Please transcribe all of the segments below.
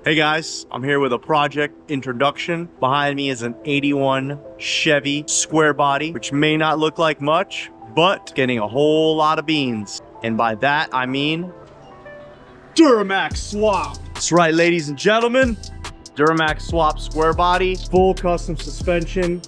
Hey guys, I'm here with a project introduction. Behind me is an 81 Chevy Squarebody, which may not look like much, but getting a whole lot of beans. And by that, I mean Duramax swap. That's right, ladies and gentlemen. Duramax swap Squarebody, full custom suspension,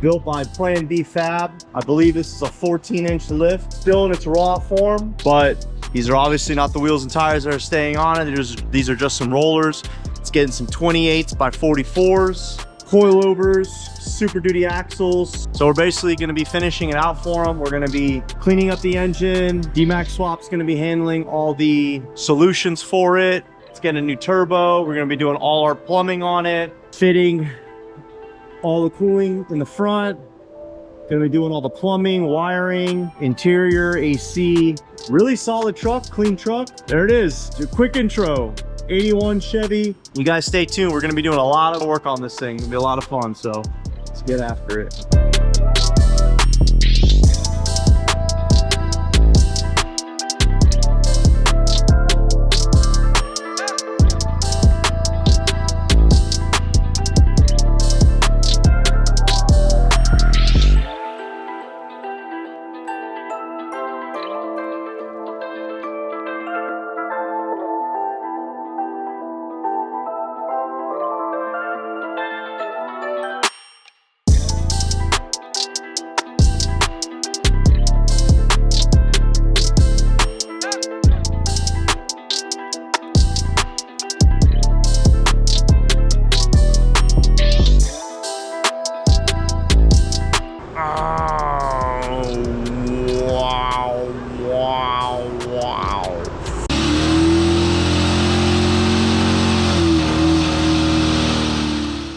built by Plan B Fab. I believe this is a 14-inch lift, still in its raw form, but these are obviously not the wheels and tires that are staying on it. These are just some rollers. It's getting some 28s by 44s, coilovers, Super Duty axles. So we're basically gonna be finishing it out for them. We're gonna be cleaning up the engine. D-Max Swap's gonna be handling all the solutions for it. It's getting a new turbo. We're gonna be doing all our plumbing on it, fitting all the cooling in the front. Gonna be doing all the plumbing, wiring, interior, AC. Really solid truck, clean truck. There it is, a quick intro. 81 Chevy. You guys stay tuned. We're gonna be doing a lot of work on this thing. It's gonna be a lot of fun, so let's get after it.